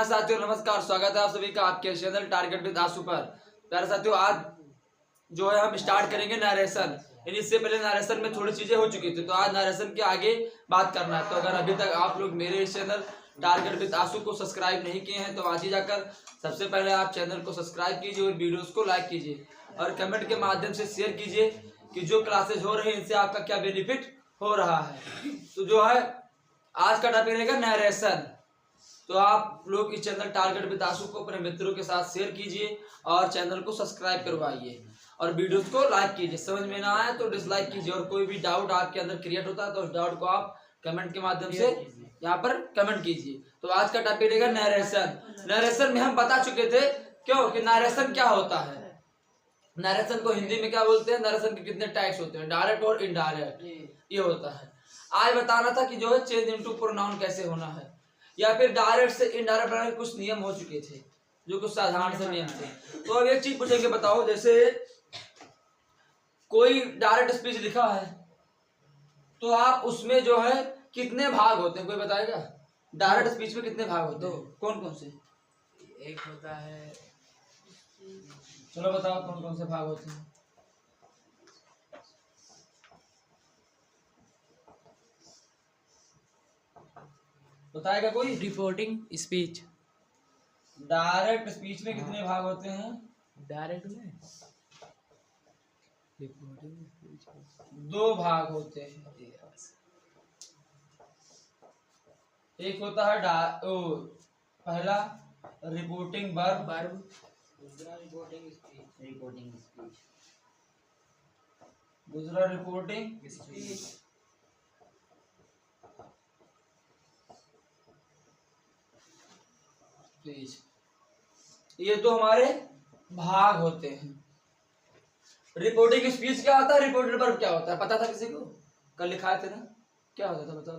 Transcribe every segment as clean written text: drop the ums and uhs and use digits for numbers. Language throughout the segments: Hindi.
हाँ साथियों, नमस्कार। स्वागत है आप सभी का आपके चैनल टारगेट विद आशु पर। प्यारे साथियों, आज जो है हम स्टार्ट करेंगे नरेशन। इससे पहले नरेशन में थोड़ी चीजें हो चुकी थी, तो आज नरेशन के आगे बात करना है। तो अगर अभी तक आप लोग मेरे इस चैनल टारगेट विद आशु को सब्सक्राइब नहीं किए हैं तो आज ही जाकर सबसे पहले आप चैनल को सब्सक्राइब कीजिए और वीडियोस को लाइक कीजिए और कमेंट के माध्यम से शेयर कीजिए कि जो क्लासेज हो रहे हैं इनसे आपका क्या बेनिफिट हो रहा है। तो जो है आज का टॉपिक रहेगा नरेशन। तो आप लोग इस चैनल टारगेट विद आशु को अपने मित्रों के साथ शेयर कीजिए और चैनल को सब्सक्राइब करवाइए और वीडियोस को लाइक कीजिए। समझ में ना आए तो डिसलाइक कीजिए और कोई भी डाउट आपके अंदर क्रिएट होता है तो उस डाउट को आप कमेंट के माध्यम से यहाँ पर कमेंट कीजिए। तो आज का टॉपिक रहेगा नरेशन। नरेशन में हम बता चुके थे क्यों कि नरेशन क्या होता है। नरेशन को हिंदी में क्या बोलते हैं, नरेशन के कितने टाइप्स होते हैं, डायरेक्ट और इनडायरेक्ट, ये होता है। आज बताना था कि जो है चेंज इनटू प्रोनाउन कैसे होना है या फिर डायरेक्ट से इनडायरेक्ट बनाने के कुछ नियम हो चुके थे जो कुछ साधारण से नियम थे। तो अब एक चीज पूछेंगे, बताओ जैसे कोई डायरेक्ट स्पीच लिखा है तो आप उसमें जो है कितने भाग होते हैं, कोई बताएगा? डायरेक्ट स्पीच में कितने भाग होते हैं, कौन कौन से? एक होता है, चलो बताओ कौन कौन से भाग होते हैं। बताएगा कोई? Reporting speech. डायरेक्ट स्पीच में कितने भाग होते हैं? डायरेक्ट में रिपोर्टिंग स्पीच 2 भाग होते हैं। एक होता है पहला रिपोर्टिंग वर्ब, दूसरा रिपोर्टिंग स्पीच, दूसरा रिपोर्टिंग स्पीच। ये तो हमारे भाग होते हैं। रिपोर्टिंग स्पीच क्या होता है, रिपोर्टेड वर्ब क्या होता है, पता था किसी को? कल लिखाए थे ना, क्या होता था बताओ?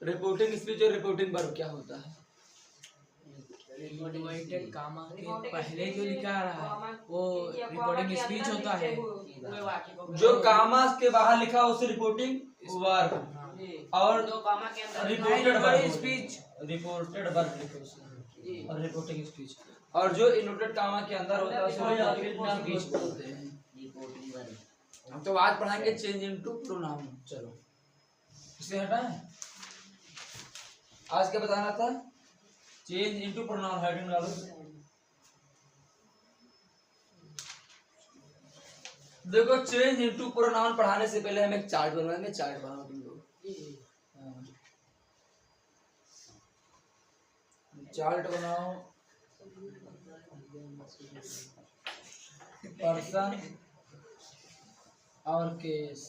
रिपोर्टिंग स्पीच और रिपोर्टिंग वर्ब क्या होता है? इनवर्टेड कामा के पहले जो लिखा रहा है वो रिपोर्टिंग स्पीच होता है। जो कामा के बाहर लिखा उसे रिपोर्टिंग वर्ब और reported verb speech, reported verb लिखो उसे और रिपोर्टिंग स्पीच। और जो इनवर्टेड कामा के अंदर होता है उसे रिपोर्टिंग स्पीच बोलते हैं। हम तो आज पढ़ाएंगे चेंज इनटू प्रोनाउन। चलो इसे हटाएं। आज क्या बताना था? Change into pronoun. हेडिंग डालो। देखो, चेंज इनटू प्रोनाउन पढ़ाने से पहले हम एक चार्ट बनवाएंगे। चार्ट बनाओ तुम लोग। चार्ट बनाओ। पर्सन और केस।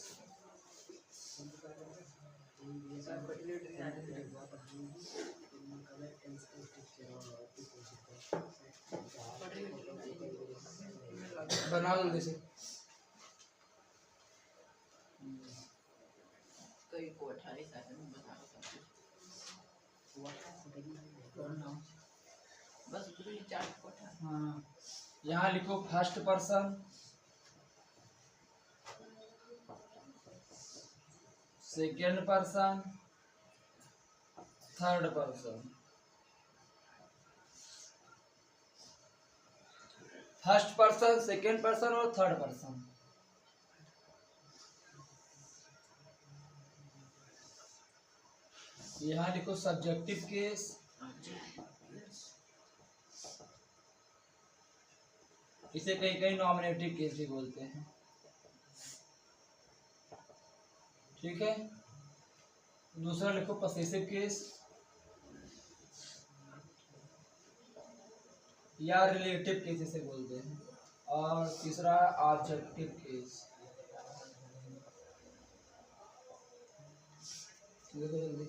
बनाओ जल्दी से। हाँ, यहाँ लिखो first person, second person, third person. First person, second person और थर्ड पर्सन। यहाँ लिखो सब्जेक्टिव केस, इसे कहीं कहीं नॉमिनेटिव केस भी बोलते हैं। ठीक है। दूसरा लिखो पसेसिव केस या रिलेटिव केस इसे बोलते हैं। और तीसरा ऑब्जेक्टिव केस। देखो जल्दी,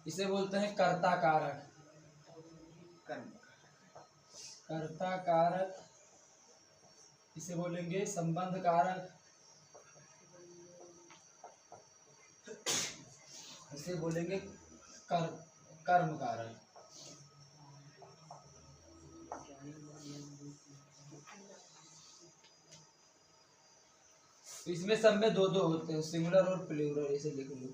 इसे बोलते हैं कर्ता कारक। कर्ता कारक, इसे बोलेंगे संबंध कारक, इसे बोलेंगे कर्म कारक। इसमें सब में दो दो होते हैं, सिंगुलर और प्लूरल। इसे लिख लो।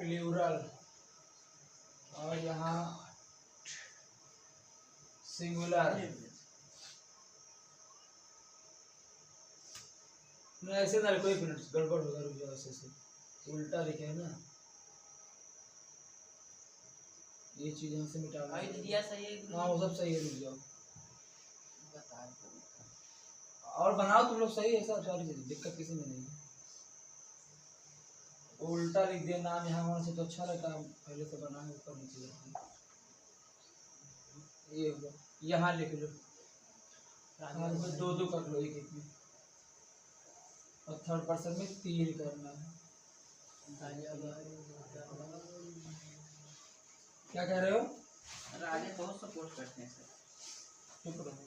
प्लूरल और यहाँ सिंगुलर। ऐसे ना कोई मिनट गड़बड़ होगा, रुक जाओ, ऐसे से उल्टा लिखे है ना, ये चीज यहाँ से मिटा भाई दिया सही है। हाँ वो सब सही है, रुक जाओ और बनाओ तुम लोग सही है, ऐसा सारी चीज दिक्कत किसी में नहीं है। उल्टा लिख दिया नाम यहाँ वहाँ से तो अच्छा लगता है, पहले से बनाए ऊपर नीचे लिख दिया। ये होगा, यहाँ लिख लो, दो दो कर लो एक एक में, और थर्ड पर्सन में 3 करना है। क्या कह रहे हो? आगे बहुत सपोर्ट करते हैं सर। चुप रहो।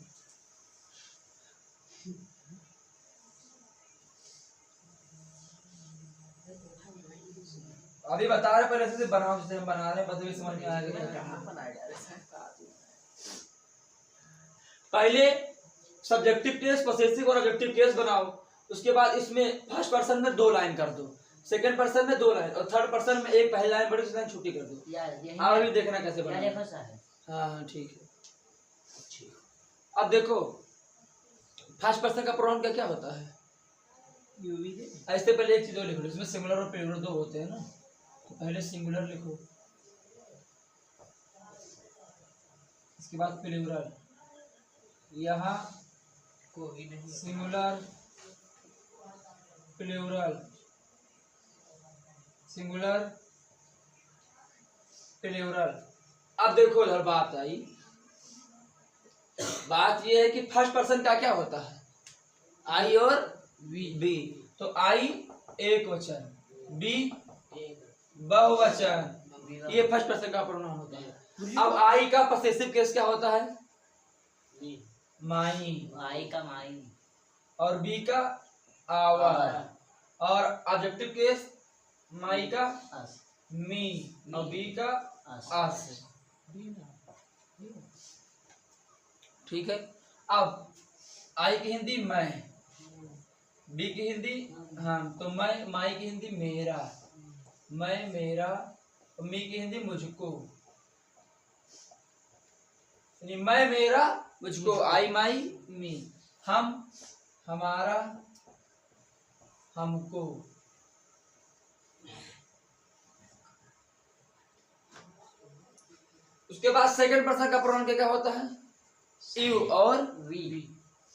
अभी बता रहे पहले से बनाओ, जैसे हम बना रहे हैं, बस भी समझ में आएगा कहाँ बनाया जा रहा है। पहले सब्जेक्टिव केस, पॉसेसिव और ऑब्जेक्टिव केस बनाओ, उसके बाद इसमें फर्स्ट पर्सन में 2 लाइन कर दो, सेकंड पर्सन में 2 लाइन, और थर्ड पर्सन में एक पहली लाइन बड़ी लाइन छुट्टी कर दो। और भी देखना कैसे बनाना। हाँ ठीक है। अब देखो फर्स्ट पर्सन का प्रोनाउन क्या क्या होता है, ऐसे पहले एक चीज और लिख लो, इसमें सिंगुलर और प्लूरल 2 होते हैं ना, तो पहले सिंगुलर लिखो, इसके बाद प्लूरल, यहाँ कोई नहीं सिंगुलर प्लूरल, सिंगुलर प्लूरल। अब देखो इधर बात आई, बात ये है कि फर्स्ट पर्सन का क्या होता है, आई और बी। तो आई एक वचन, बी बहुवचन, ये फर्स्ट पर्सन का प्रोनाउन होता है। अब आई का पॉसेसिव केस क्या होता है, माई, आई का माई, और बी का आवर, और ऑब्जेक्टिव केस माई का मी, और बी का अस। ठीक है। अब आई की हिंदी मैं, बी की हिंदी हम, तो मैं, माई की हिंदी मेरा, मैं मेरा, और मी की हिंदी मुझको, मैं मेरा मुझको, आई माई मी, हम हमारा हमको। उसके बाद सेकंड पर्सन का प्रोनाउन क्या क्या होता है, यू और वी,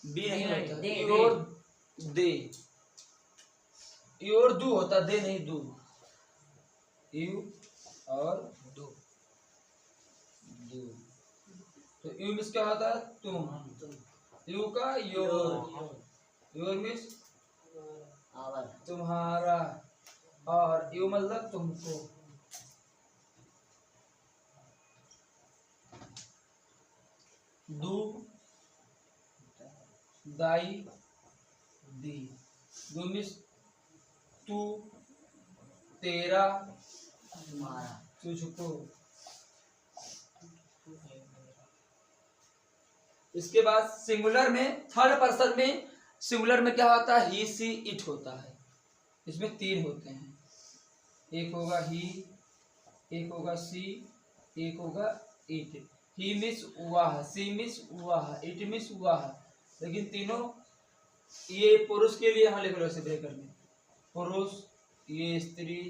बी नहीं होता, यू और दे, यू और दू होता, दे नहीं दू, यू और दू, तो यू मीन्स क्या होता है, तुम, यू का योर, योर मीन्स तुम्हारा, और यू मतलब तुमको। दू, दाई, दी, दू मीन्स तू, तेरा, तुम्हारा, तुझको। इसके बाद सिंगुलर में, थर्ड पर्सन में, सिंगुलर में क्या होता है, ही सी इट होता है, इसमें 3 होते हैं, एक होगा ही, एक होगा सी, एक होगा इट। ही मिस वह, सी मिस वह, इट मिस वह, लेकिन तीनों ये पुरुष के लिए यहाँ लिख लो ऐसे ब्रेकर में, पुरुष, ये स्त्री,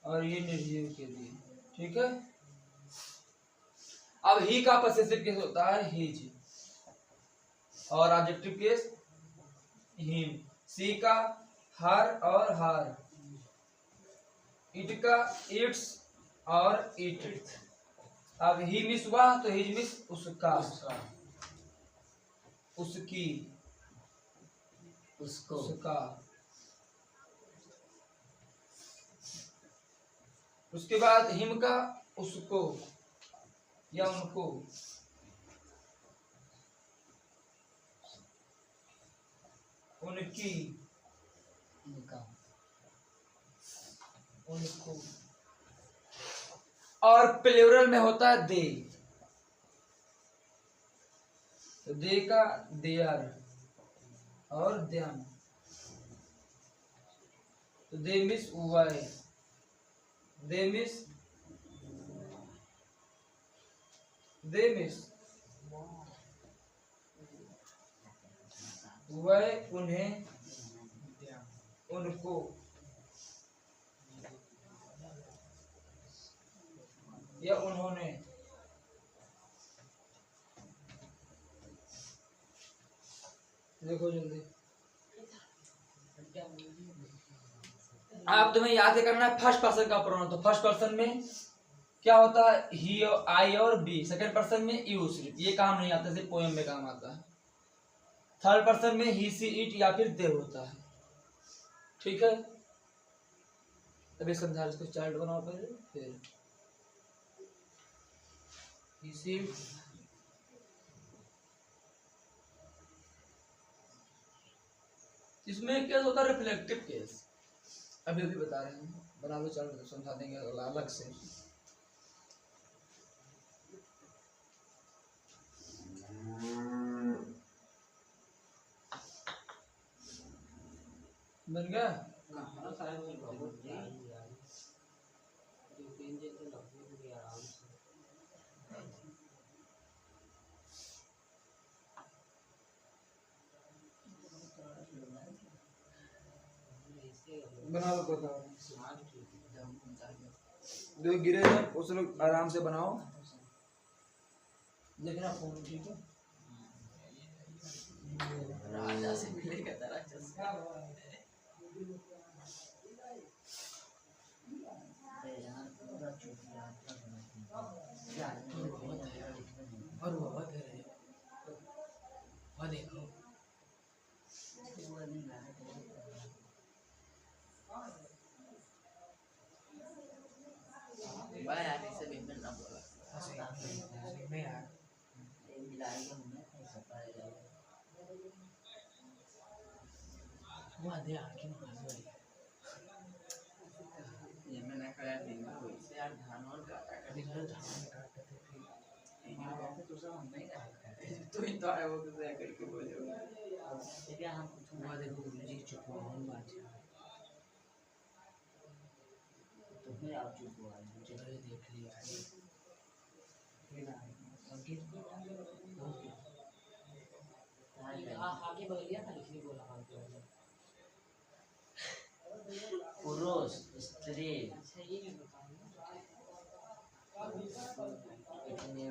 और ये निर्जीव के लिए। ठीक है। अब ही का पॉसेसिव केस होता है हिज, और ऑब्जेक्टिव केस हिम, सी का हर और हर, इट का इट्स और इट। अब ही मिस हुआ तो हिज मिस उसका, उसकी, उसको, उसका। उसके बाद हिम का उसको या उनको, उनकी, उनको। और प्लूरल में होता है दे, तो दे का देयर और देम, तो दे मिस वाई, देमिस वह उन्हें उनको या उन्होंने देखो जल्दी अब तुम्हें याद करना है फर्स्ट पर्सन का प्रोनाउन। तो फर्स्ट पर्सन में क्या होता है ही आई और बी, सेकंड पर्सन में यू। सिर्फ ये काम नहीं आता, सिर्फ पोएम में काम आता है। थर्ड पर्सन में ही सी इट या फिर दे होता है। ठीक है, अभी समझा, इसको चार्ट बनाओ पहले, फिर इसमें केस होता है रिफ्लेक्टिव केस। अभी अभी बता रहे हैं, बना लो चार्ट, समझा देंगे अलग से। बन गया? बना लो, बताओ जो गिरे हैं उस लोग आराम से बनाओ, देखना फोन। ठीक है, राजा से मिलेगा तेरा चस्का। और बहुत है और देखो भाई यार इसे बिल्कुल ना बोला मैं यार वो आधे आके मार ये मैंने कहा दिन में कोई से यार धान और काटा कर दिन भर धान काटते थे, फिर तो सब हम नहीं रहा तो ही तो आए वो तो ऐसा करके बोले क्या हम वो देखो गुरुजी चुप हो हम बात तो फिर आप चुप हुआ चलो ये देख लिया संकेत आगे बढ़ गया था, इसलिए बोला पुरुष स्त्री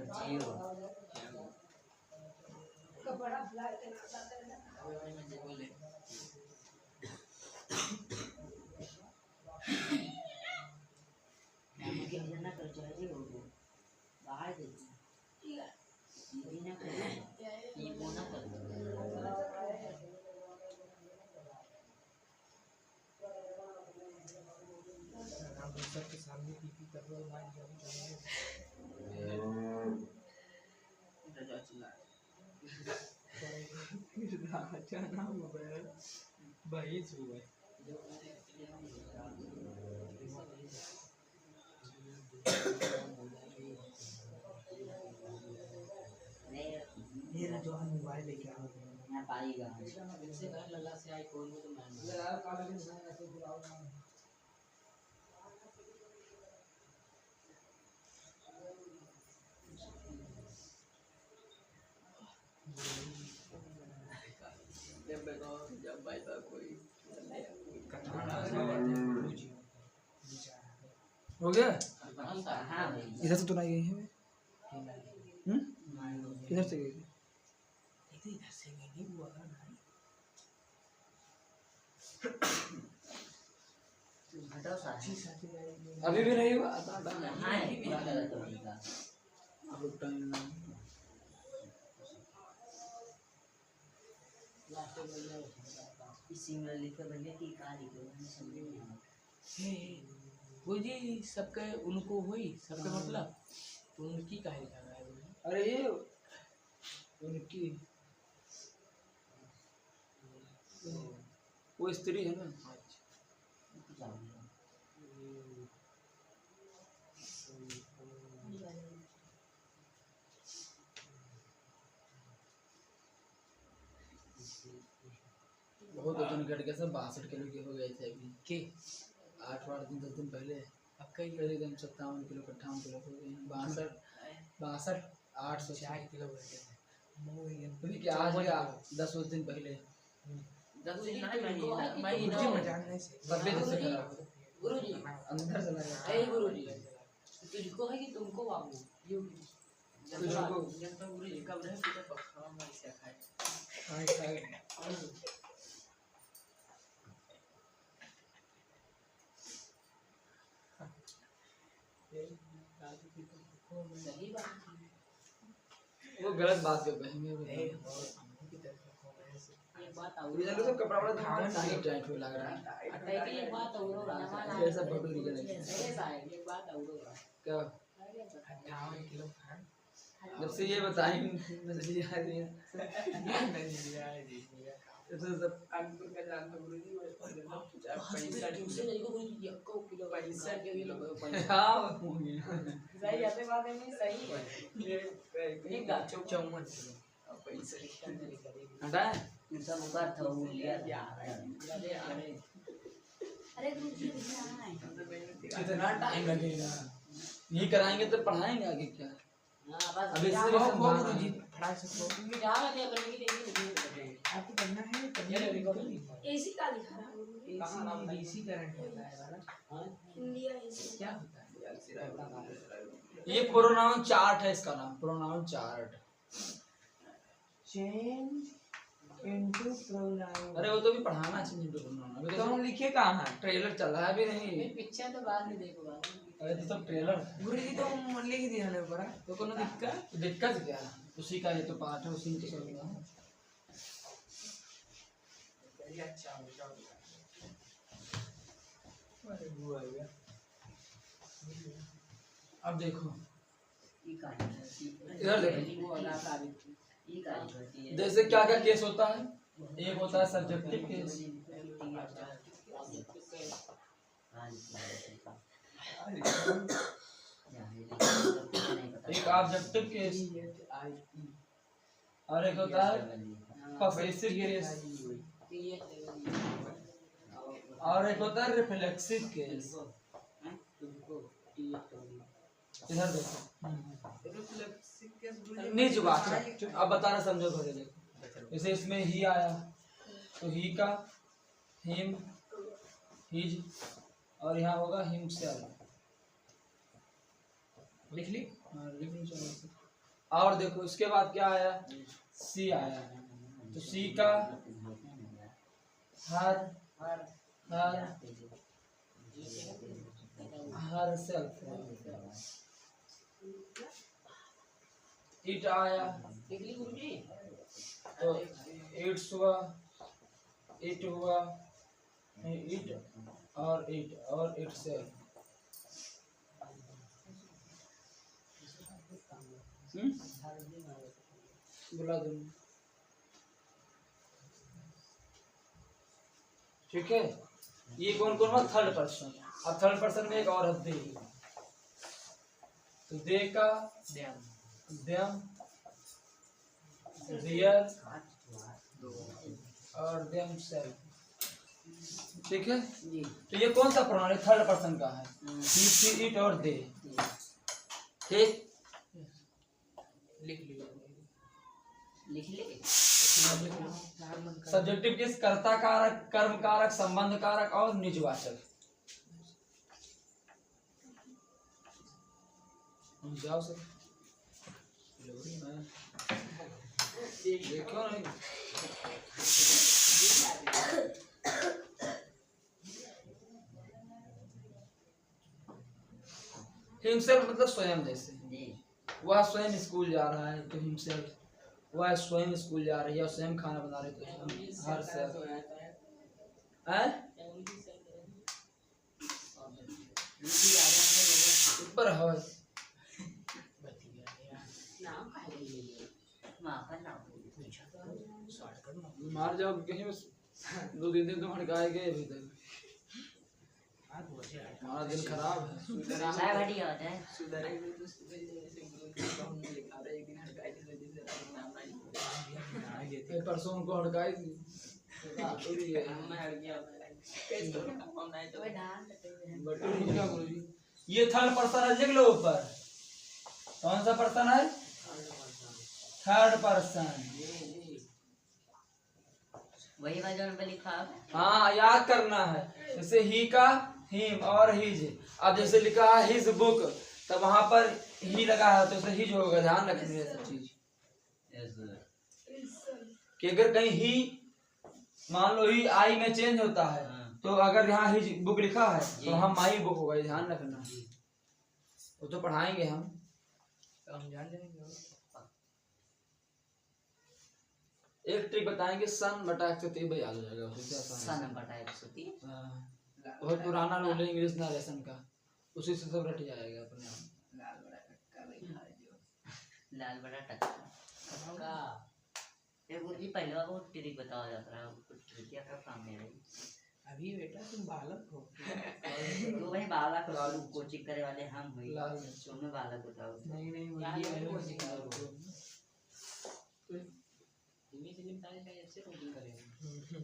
जीव सबके सामने पीपी कर दो मार भाई सुबह ये जो हम मोबाइल लेके आ रहे हैं यहाँ पाएगा से घर लगा से आई कोई तो मैं यार काले दिन से ऐसे बुलाओ ना जब भाई साहब कोई हो गया? हाँ इधर से तो नहीं गई है? किधर से गई थी? इधर से नहीं हुआ ना अभी भी नहीं हुआ? वो जी सबके उनको हुई सबके मतलब तो उनकी काहे लिखा रहा है? अरे ये उनकी वो स्त्री है ना। बहुत वजन घट गया, सब 62 किलो के हो गए थे अभी के 8 दिन 10 दिन पहले। पक्का ही एकदम 57 किलो 58 किलो हो गए 62 800 4 किलो बढ़ गया क्योंकि आज या 10 दिन पहले मुझे मजाक नहीं से तबियत इससे खराब हो गुरुजी अंदर चला गया हे गुरुजी तुझको है कि तुमको बाबू तुझको जनता गुरुजी कब रहे तो पक्का मैं इसे खाए खाए खाए सही बात वो गलत बात कर रहे हैं ये बात और ये लोग सब कपड़ा वाला धान नहीं टाइट हो लग रहा है अटै की एक बात और रहा ये सब बटू निकल गए है साहब एक बात और रहा क्या 58 किलो खान जब से ये बताएं मछली आ रही है तो सब कानपुर का जानता गुरुजी वो पैसा तुमसे नहीं को गुरुजी 1 किलो पैसा के भी लोग हाँ हो गया सही ऐसे बात है नहीं सही ये गाचो 54 किलो पैसा हटाए इनका मुकार था वो लिया अरे गुरुजी भैया आए कितना टाइम लगेगा यही कराएंगे तो पढ़ाएंगे आगे क्या हां बस अभी क्या इससे वो भी गुरुजी फटाक से वो क्या लगे करने की देखिए आपको करना है ये रिकॉर्डिंग एसी का लिखा है कहां नाम था एसी करंट होता है वाला इंडिया एसी क्या होता है ये प्रोनाउन चार्ट है इसका नाम pronoun chart change into pronoun अरे वो तो भी पढ़ाना चाहिए तो प्रोनाउन अभी तो तो हम लिखे कहाँ हैं ट्रेलर चल रहा है अभी नहीं पिक्चर तो बाद में देखूंगा अरे तो सब ट्रेलर गुरुजी तो हम लिख दिया ना ऊपर तो कोनो दिक्कत दिक्कत क्या है उसी का ये तो पार्ट है उसी में तो सब होगा अच्छा अब देखो ये कहानी इधर देखो वो वाला तारीख ये कहानी होती है जैसे क्या क्या केस होता है एक होता है सब्जेक्टिव केस एक ऑब्जेक्टिव केस और एक होता है पसेसिव केस और एक होता है रिफ्लेक्सिव केस इधर देखो निजवाचक अब बताना समझो थोड़ी देखो जैसे इसमें ही आया तो ही का हिम हिज और यहाँ होगा हिमसेल्फ लिख ली हाँ, लिख लो चलो ऐसे। और देखो इसके बाद क्या आया सी आया तो सी का हर हर हर सेल्फ इट आया देखली गुरुजी तो इट्स हुआ इट हुआ इट और इट सेल्फ बुला दूंगा ठीक है ये कौन कौन हुआ थर्ड पर्सन अब थर्ड पर्सन में एक और है दे तो दे का डैम देम देयर और देम सेल्फ ठीक है जी तो ये कौन सा प्रोनाउन है थर्ड पर्सन का है ही शी इट और दे ठीक लिख ली लिख ले सब्जेक्टिव केस कर्ता कारक कर्म कारक संबंध कारक और निजवाचक जाओ सर देखो नहीं हिमसेल्फ मतलब स्वयं जैसे जी वह स्वयं स्कूल जा रहा है तो हिमसेल्फ वह स्वयं स्कूल जा रही है और स्वयं खाना बना रही तो हर सेल्फ हैं ऊपर है नाम काहे ले लिए मां का नाम पूछा मार जाओ कहीं बस 2-3 दिन तो हड़काए गए अभी तक हमारा दिन खराब है काय बढ़िया होता है ये परसों उनको हड़काई थी तो डांस बटू क्या गुरुजी ये थर्ड पर्सन है, लिख लो ऊपर। कौन सा पर्सन है? Third person. वही वजन पे लिखा है। हाँ याद करना है। जैसे ही का हिम और हिज। अब जैसे लिखा है हिज बुक, तो वहां पर ही लगा है तो उसे हिज होगा। ध्यान रखनी है सब चीज कि अगर कहीं ही मान लो ही आई में चेंज होता है, तो अगर यहाँ हिज बुक लिखा है तो हम माई बुक होगा। ये ध्यान रखना। वो तो पढ़ाएंगे हम। तो हम जान जाएंगे। एक ट्रिक बताएंगे, सन बटा 130 भाई याद हो जाएगा उससे आसान सन बटा 130। है। हाँ, बहुत पुराना रूल है इंग्लिश नरेशन का, उसी से सब रट जाएगा अपने आप। लाल बटा टक्का। ये गुरुजी पहले वाला वो ट्रिक बताया जाता है, कुछ ट्रिक का काम है भाई। अभी बेटा तुम बालक हो। तो भाई बालक हो, कोचिंग करे वाले हम हुई। लाल मिर्च। तुम में बालक बताओ। नहीं नहीं यार, मुझे ये मैंने कोई सिखा सिखा दो।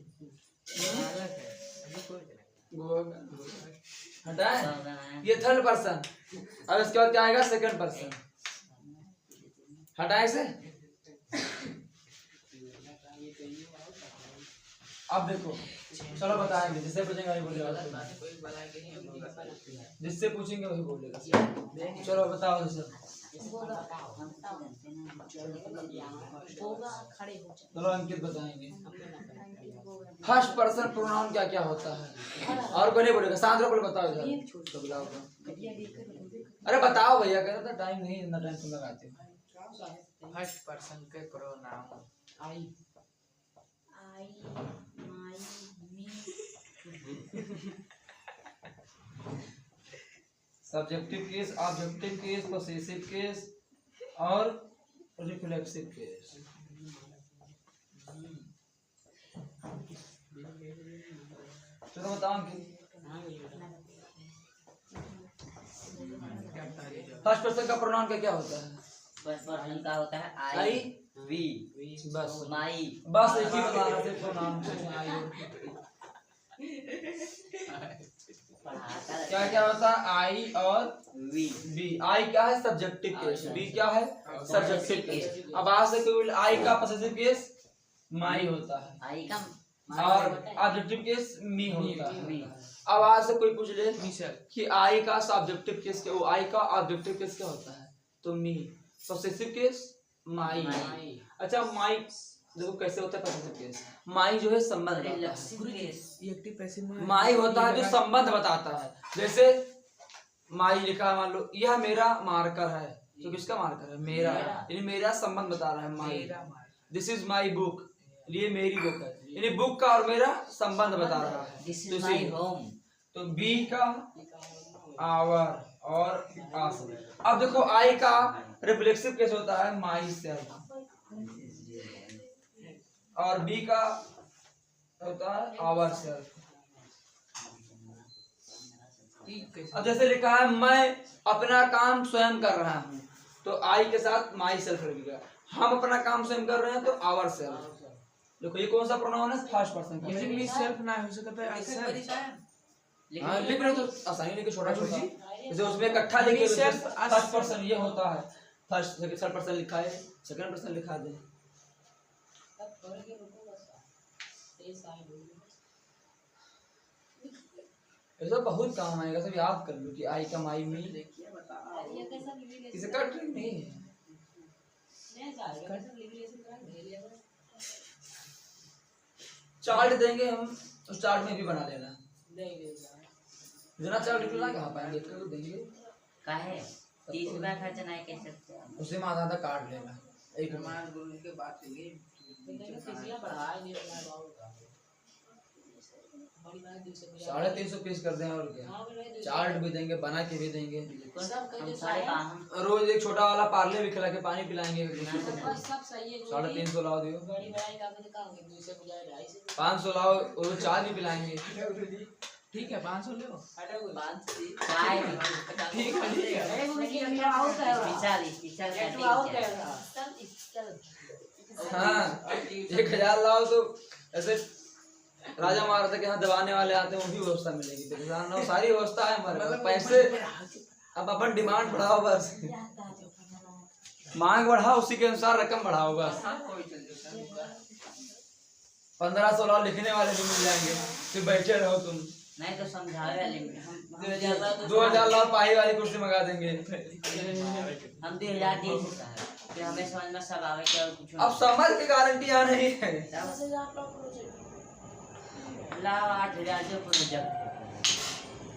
बालक है अभी कोई नहीं। हटाए ये थर्ड पर्सन। अब इसके बाद क्या आएगा? Second person. हटाए से। अब देखो, चलो बताएंगे। जिससे पूछेंगे वही बोलेगा, जिससे पूछेंगे वही बोलेगा। चलो बताओ। चलो अंकित बताएंगे फर्स्ट पर्सन प्रोनाउन क्या क्या होता है। और कोई नहीं बोलेगा। सांद्रो को बताओ इधर तो बुलाओ तो। अरे बताओ भैया, कह रहा था टाइम नहीं, इतना टाइम तुम लगाते हो। फर्स्ट पर्सन के प्रोनाउन आई, माई, मी। Subjective case, objective case, possessive case और रिफ्लेक्सिव केस। चलो बताओ अंकित। फर्स्ट पर्सन का प्रोनाउन क्या क्या होता है? फर्स्ट पर्सन का होता है आई, आई, वी, बस माई। बस एक ही बताना सिर्फ प्रोनाउन क्या क्या होता है? आई और वी। बी। आई क्या है? Subjective case. बी क्या है? Subjective case. अब आज से कोई आई का पोसेसिव केस माई होता है आई का और ऑब्जेक्टिव केस मी होता है। मी। अब आज से कोई पूछ ले मिशर। कि आई का सब्जेक्टिव केस क्या, वो आई का ऑब्जेक्टिव केस क्या होता है? तो मी। Possessive case my. माई। अच्छा माई देखो कैसे होता है पोसेसिव केस। माई जो है संबंध बताता है। Reflexive case. ये एक्टिव पैसिव में माई होता है जो संबंध बताता है। जैसे माई लिखा है, मान लो यह मेरा मार्कर है, तो किसका मार्कर है? मेरा। यानी मेरा संबंध बता रहा है माई। मेरा मार। दिस इज माई बुक, ये मेरी बुक है। यानी बुक का और मेरा संबंध बता रहा है। दिस तो इज माई इसी- होम। तो बी का आवर और आस। अब देखो आई का रिफ्लेक्सिव केस होता है माई सेल्फ और बी का होता है आवर सेल्फ। अब जैसे लिखा है मैं अपना काम स्वयं कर रहा हूँ, तो आई के साथ माई सेल्फ लगेगा। हम अपना काम स्वयं कर रहे हैं तो आवर सेल्फ। देखो ये कौन सा प्रोनाउन है? फर्स्ट पर्सन का। ये मी सेल्फ ना हो सकता है सेल्फ। हाँ लिख रहे हो तो आसानी लिखे, छोटा छोटा। जैसे उसमें इकट्ठा लिखे फर्स्ट पर्सन ये होता है। फर्स्ट थर्ड पर्सन लिखा है, सेकंड पर्सन लिखा दे। ऐसा बहुत काम आएगा, सब याद कर लो कि आई का माई मी। इसे कट नहीं है। चार्ट देंगे हम, उस चार्ट में भी बना लेना। जना चार्ट निकलना कहाँ पाएंगे? इसका तो देंगे, काहे 30 रुपया खर्च नहीं कर सकते। उसे में आधा आधा काट लेना। एक हमारे गुरु जी के बात सुनिए। 350 पीस कर दें और क्या। चार्ट भी देंगे, बना के भी देंगे। हम सारे काम रोज एक छोटा वाला पार्ले भी खिला के पानी पिलाएंगे। 350 लाओ दियो, 500 लाओ, रोज चाय भी पिलाएंगे। ठीक है 500 ले लो। चाय ठीक है ठीक है। हाँ 1000 लाओ तो ऐसे राजा महाराजा के यहाँ दबाने वाले आते हैं, वो भी व्यवस्था मिलेगी। तो सारी व्यवस्था है हमारे पास। पैसे अब अपन डिमांड बढ़ाओ बस, मांग बढ़ाओ, उसी के अनुसार रकम बढ़ाओ बस। 15-16 लिखने वाले भी मिल जाएंगे, फिर बैठे रहो तुम। नहीं तो समझावे वाले में हम 2000 लाओ, पाही वाली कुर्सी मंगा देंगे। हम 2000 दे सकता है कि हमें समझ में सब आवे क्या और कुछ अब समझ की गारंटी यहाँ नहीं है। ला 8000 जो प्रोजेक्ट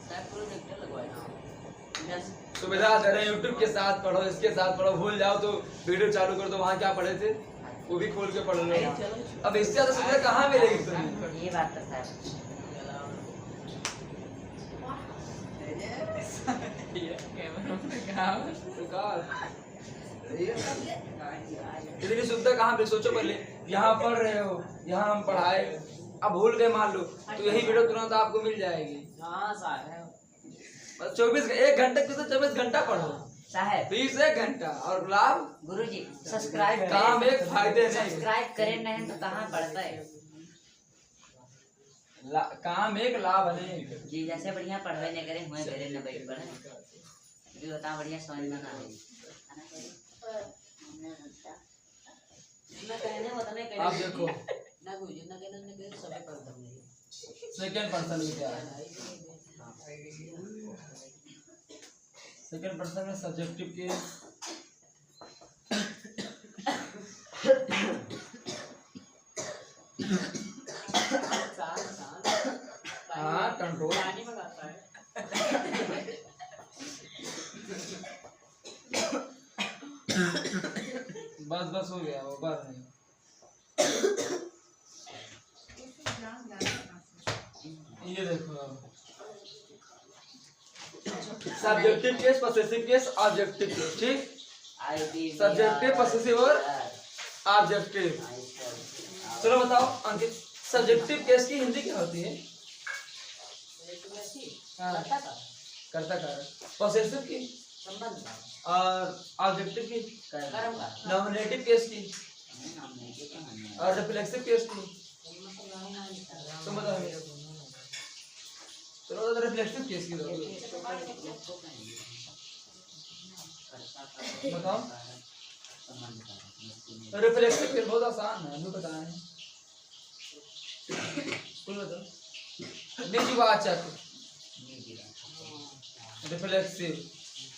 सब प्रोजेक्ट लगवाना सुविधा दे रहे हैं, यूट्यूब के साथ पढ़ो, इसके साथ पढ़ो, भूल जाओ तो वीडियो चालू कर दो, वहाँ क्या पढ़े थे वो भी खोल के पढ़ लो। अब इससे ज्यादा सुविधा कहाँ मिलेगी तुम्हें? ये बात तो है। इतनी सुविधा कहाँ पे? सोचो पहले, यहाँ पढ़ रहे हो, यहाँ हम पढ़ाए, अब भूल गए मान लो तो यही वीडियो तुरंत आपको मिल जाएगी। 24 1 घंटे की तो 24 घंटा पढ़ो, साहब 20 1 घंटा, और लाभ गुरुजी सब्सक्राइब काम एक फायदे नहीं, सब्सक्राइब करें नहीं तो कहाँ पढ़ता है काम एक लाभ नहीं। जी। जैसे बढ़िया पढ़वे नहीं करे हुए करे न बैठ पढ़े भी बता बढ़िया समझ में ना आए। आप देखो सेकंड पर्सन में क्या है? सेकंड पर्सन में सब्जेक्टिव के हाँ कंट्रोल, बस हो गया, वो बात नहीं। ये देखो subjective case, possessive case, objective case, ठीक? सब्जेक्टिव, पॉसेसिव और ऑब्जेक्टिव। चलो बताओ अंकित, सब्जेक्टिव केस की हिंदी क्या होती है? कर्ता कारक। पॉसेसिव की और ऑब्जेक्टिव की, नॉमिनेटिव केस की और रिफ्लेक्सिव केस की। तुम बताओ मेरे को। चलो तो रिफ्लेक्सिव केस की बताओ। रिफ्लेक्सिव केस बहुत आसान है, हमें बताएं। कुल बताओ। निजवाचक रिफ्लेक्सिव,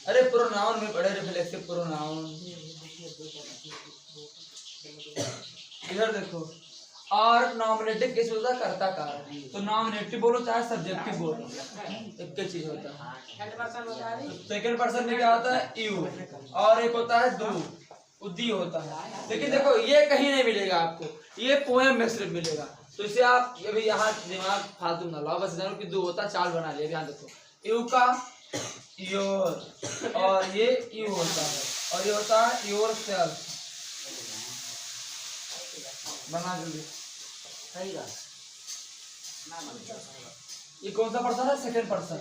अरे प्रोनाउन में पढ़े रिफ्लेक्सिव प्रोनाउन। इधर देखो, और नॉमिनेटिव केस होता है कर्ता कारक। तो नॉमिनेटिव बोलो चाहे सब्जेक्टिव बोलो, एक ही चीज होता है। सेकंड पर्सन में क्या होता है? यू, और एक होता है दू, उदी होता है। लेकिन देखो ये कहीं नहीं मिलेगा आपको, ये पोएम में सिर्फ मिलेगा। तो इसे आप अभी यहाँ दिमाग फालतू ना लाओ, बस जानो कि दू होता, चाल बना लिया। ध्यान देखो, यू का योर, और ये यू होता है, और ये होता है योर सेल्फ। बना जल्दी। ये कौन सा पर्सन है? Second person.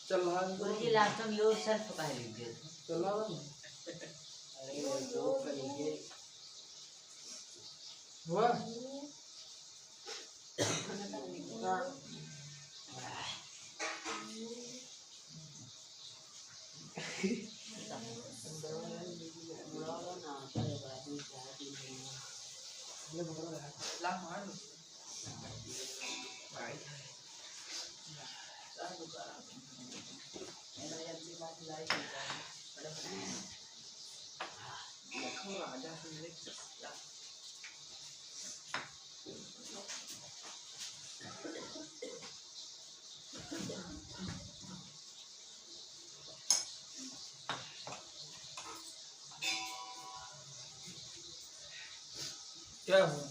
चल रहा है, गुरुजी लास्ट में योर सेल्फ का है लिख दिया। चल रहा है हुआ। क्या हुआ?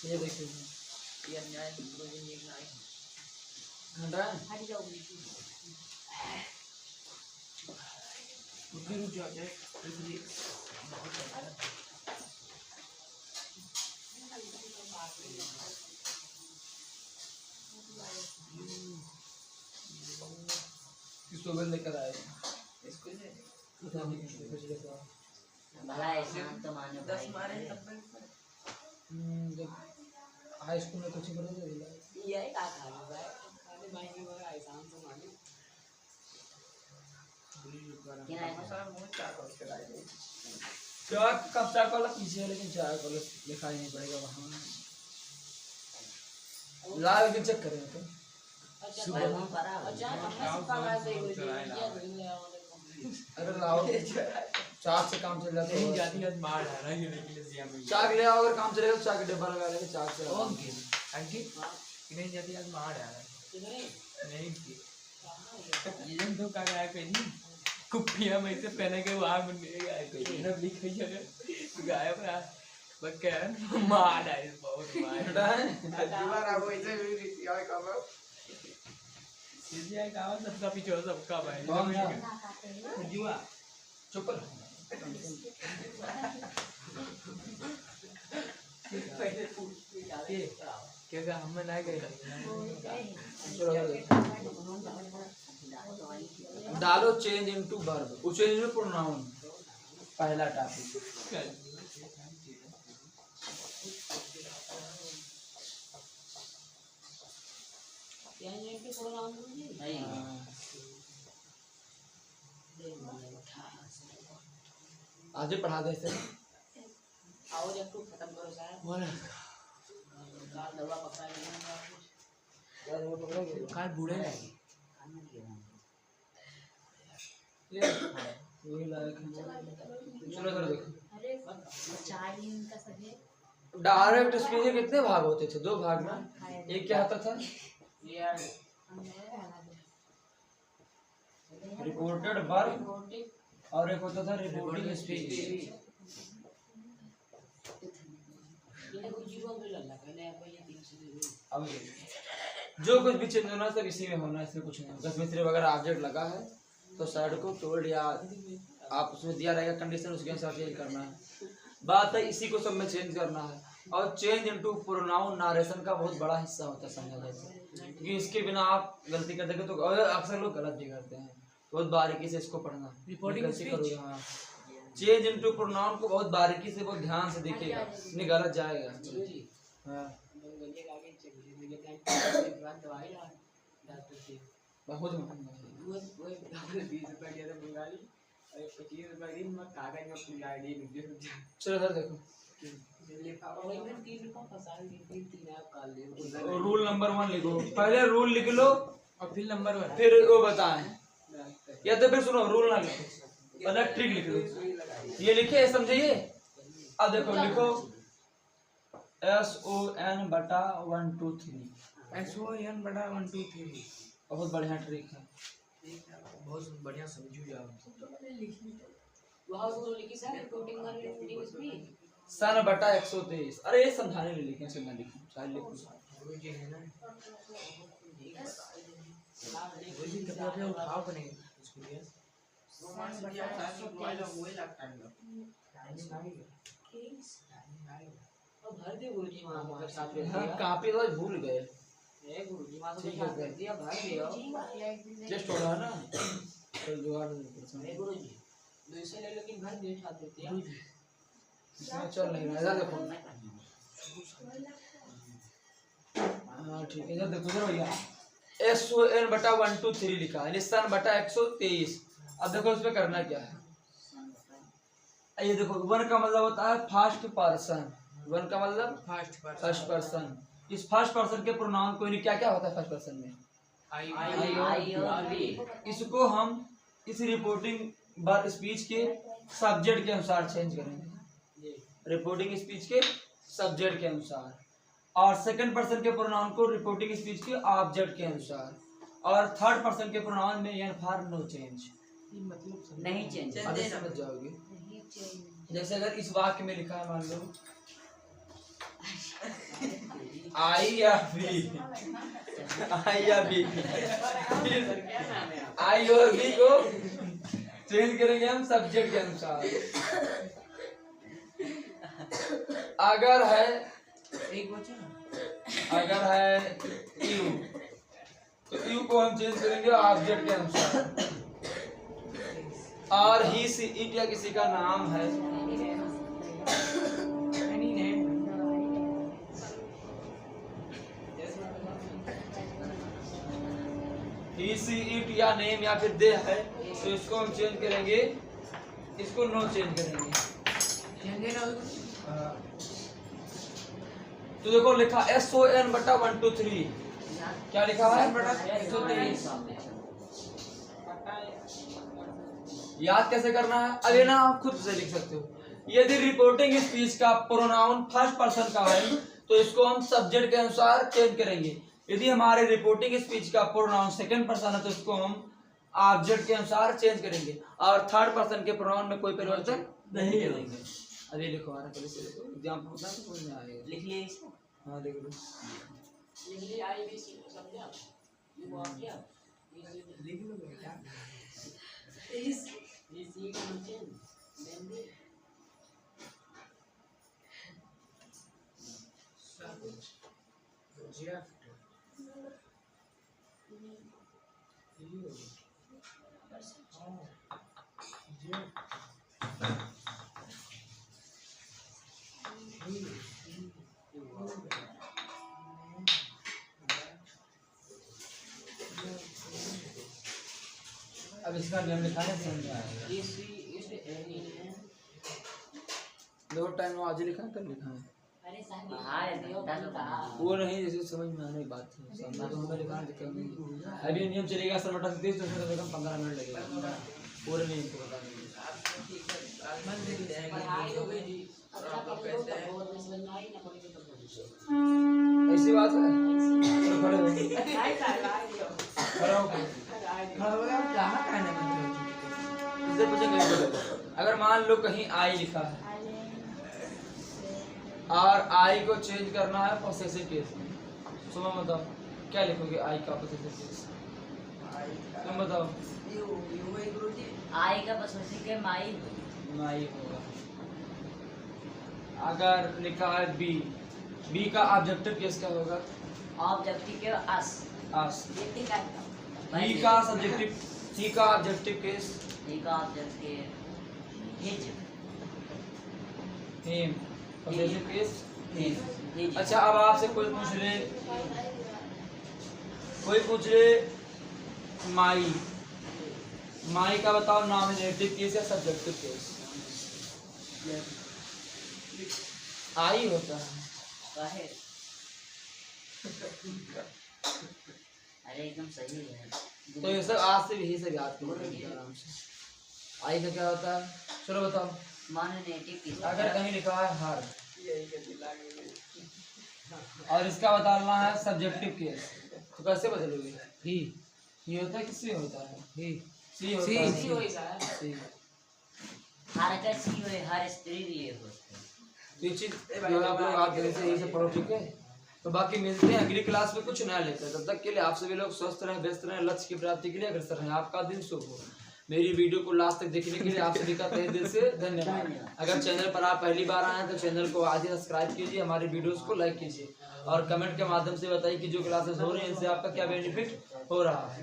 ये देखिए, घंटा है। किसको लेकर आए? भला एहसान तो मानो 10 भाई। मारे तब जब हाई स्कूल में कोचिंग करोगे ये है का खा भाई खाने भाई के बड़ा एहसान तो माने क्या है? चाय कब चाय वाला पीछे है लेकिन चाय वाला लिखा ही नहीं पड़ेगा वहाँ लाल के चेक करें तो सुबह में पड़ा हुआ। अच्छा हमने सिखा रहा है ये अगर लाओ चाक से काम चल जाता नहीं है जाती है मार डाला ये लेकिन दिया में चाक ले आओ अगर काम चलेगा तो चाक का डिब्बा लगा लेके चाक से कौन की अंकित नहीं जाती आज मार डाला नहीं की ये तो का गया कहीं कुप्पियां में से पहने के वहां बन गया कहीं ना लिखी है गायब रहा बक्कर मार डाल बहुत मार बेटा है दोबारा वो ऐसे भी रीति आए का सीजीआई का आवाज सबका पीछे सबका भाई कौन है जुआ चुप रहो पहले पूछ क्या हम ना गए डालो चेंज इनटू वर्ब वो चेंज इनटू प्रोनाउन पहला टॉपिक ये के प्रोग्राम नहीं आज ही पढ़ा दे इसे आओ जब तू खत्म करो साहब बोले कार दवा पकड़ा लेना यार वो पकड़ो कार बूढ़े लगे ये वही लायक है चलो इधर देखो अरे चाय इनका सही डायरेक्ट स्पीच के कितने भाग होते थे दो भाग ना एक क्या होता था ये रिपोर्टेड वर्ब और एक होता था रिपोर्टिंग स्पीच ये कुछ जीवन पे लग लगा ने अब ये 3 से अब देखो, जो कुछ भी चेंज होना है सब इसी में होना है इसमें कुछ नहीं बस में सिर्फ अगर ऑब्जेक्ट लगा है तो साइड को तोड़ या आप उसमें दिया रहेगा कंडीशन उसके हिसाब से चेंज करना है बात है इसी को सब में चेंज करना है और चेंज इनटू प्रोनाउन नारेशन का बहुत बड़ा हिस्सा होता है समझा जाए तो क्योंकि इसके बिना आप गलती कर देंगे तो और अक्सर लोग गलत भी करते हैं बहुत बारीकी से इसको पढ़ना Reporting गलती speech? करोगे हाँ चेंज इनटू प्रोनाउन को बहुत बारीकी से बहुत ध्यान से देखिएगा नहीं गलत जाएगा हाँ गले के आगे चेक ले टाइम एक बार दवाई ला डॉक्टर से बहुत महंगा है वो हमने 20 रुपए दिया था बंगाली और 25 रुपए दी मैं कागज में पूरी आईडी लिख दिया चलो इधर देखो लिखा और वही में 3 रुपए फंसा दी 3 आप काल ले रूल नंबर 1 लिखो पहले रूल लिख लो और फिर नंबर 1 फिर वो बताएं या तो फिर सुनो रूल ना लिखो पहले ट्रिक लिख लो ये लिखे समझिए अब देखो लिखो SON बटा 1 2 3 SON बड़ा 1 2 3 बहुत बढ़िया ट्रिक है बहुत बढ़िया समझू जाओ वहां तो लिखी सर रिपोर्टिंग कर रिपोर्टिंग स्पीच सन बटा 123 अरे ये समझाने ले लिखे से मैं लिखूं चाहे लिखूं गुरु जी है ना गुरु जी कभी अपने उठाओ बनेंगे इसको दिया अब भर दे गुरुजी वहां मतलब साथ में हाँ काफी तो भूल गए ए गुरुजी वहां तो ठीक है, साथ कर दिया भर दिया जस्ट हो रहा है ना चल जुगाड़ ए गुरुजी दूसरे ले लेकिन भर दे साथ देते हैं इसमें चल नहीं रहा इधर देखो हाँ ठीक है इधर देखो इधर भैया SON बटा 1 2 3 लिखा है निशान बटा 123 अब देखो इसमें करना क्या है ये देखो वन का मतलब होता है फर्स्ट पर्सन वन का मतलब फर्स्ट पर्सन इस फर्स्ट पर्सन के प्रोनाउन को क्या क्या होता है फर्स्ट पर्सन में आई और वी इसको हम इस रिपोर्टिंग बार स्पीच के सब्जेक्ट के अनुसार चेंज करेंगे रिपोर्टिंग स्पीच के सब्जेक्ट के अनुसार और सेकंड पर्सन के प्रोनाउन को रिपोर्टिंग स्पीच के ऑब्जेक्ट के अनुसार और थर्ड पर्सन के प्रोनाउन में एन फॉर नो चेंज मतलब नहीं चेंज अब समझ जाओगे जैसे अगर इस वाक्य में लिखा है मान लो आई या बी आई या बी आई और बी को चेंज करेंगे हम सब्जेक्ट के अनुसार अगर है एक बचा अगर है यू तो यू को हम चेंज करेंगे ऑब्जेक्ट के अनुसार और ही सी इट या किसी का नाम है, Any name? He see it या नेम या फिर दे है, तो इसको हम चेंज करेंगे, इसको नो चेंज करेंगे। Change ना हो। तो देखो लिखा SON बटा 1 2 3, क्या लिखा है? याद कैसे करना है? अब ये ना आप खुद से लिख सकते हो। यदि रिपोर्टिंग स्पीच का प्रोनाउन फर्स्ट पर्सन का है तो इसको हम सब्जेक्ट के अनुसार चेंज करेंगे। यदि हमारे रिपोर्टिंग स्पीच का प्रोनाउन सेकंड पर्सन है तो इसको हम ऑब्जेक्ट के अनुसार चेंज करेंगे, और थर्ड पर्सन के प्रोनाउन में कोई परिवर्तन नहीं करेंगे। अब ये लिखो, पहले से लिखो, एग्जाम्पल होता है तो समझ में आएगा। लिख लिए इसको। हाँ देख लो। इंग्लिश आई भी समझा ये वो क्या लिख लो बेटा। इस ये का मतलब मैंने अब इसका नियम लिखा है, समझ में आएगा। इस एनी है दो टाइम आज लिखा है, कल लिखा है, अरे साहब हाँ ये घंटा तो बना। वो नहीं जैसे समझ में आने की बात है, समझना तो हमें लिखा है, दिक्कत नहीं। अभी नियम चलेगा सर बटा 30 तो उसमें कम 15 मिनट लगेगा पूरे नियम को बताने में। पढ़ाई हो गई जी और आप लोग कहते हैं बहुत में समझ में आई ना कोई तो ऐसी बात है। चलो खड़े हो, आई दियो खड़ा हो, खड़ा हो गया, कहाँ कहने में थे? इससे पूछे कहीं बोलो। अगर मान लो कहीं आई लिखा है और आई को चेंज करना है पोसेसिव केस में, सुबह बताओ क्या लिखोगे आई का पोसेसिव केस? तुम बताओ। आई का पसंद के माई माई होगा। अगर लिखा है बी, बी का ऑब्जेक्टिव केस क्या होगा? ऑब्जेक्टिव के अस आस। ये का ही का सब्जेक्टिव, ही का ऑब्जेक्टिव केस ही का objective his him, possessive case him. His. अच्छा अब आपसे कोई पूछ ले माई, माई का बताओ नॉमिनेटिव केस या सब्जेक्टिव केस? आई होता है। काहे? अरे एकदम सही है। तो ये सब आज से यही सब याद करोगे आराम से। आई का क्या होता है? चलो बताओ। Nominative case. अगर कहीं लिखा है हर और इसका बताना है सब्जेक्टिव केस, तो कैसे बदलोगे? ही होता है कि सी होता है? सी होता है। सी होई साहब सी। हर का सी होए, हर स्त्री भी ये होते हैं। तो ये चीज जो है आप लोग आप जैसे यही से पढ़ो, ठीक है? तो बाकी मिलते हैं अगली क्लास में कुछ नया लेते हैं। तब तक के लिए आप सभी लोग स्वस्थ रहें, व्यस्त रहें, लक्ष्य की प्राप्ति के लिए अग्रसर रहें। आपका दिन शुभ हो। मेरी वीडियो को लास्ट तक देखने के लिए आप सभी का तहे दिल से धन्यवाद। अगर चैनल पर आप पहली बार आए हैं तो चैनल को आज ही सब्सक्राइब कीजिए, हमारी वीडियोस को लाइक कीजिए और कमेंट के माध्यम से बताइए कि जो क्लासेस हो रही हैं इनसे आपका क्या बेनिफिट हो रहा है।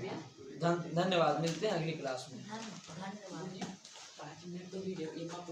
धन्यवाद। मिलते हैं अगली क्लास में। धन्यवाद। 5 मिनट तो वीडियो एक आप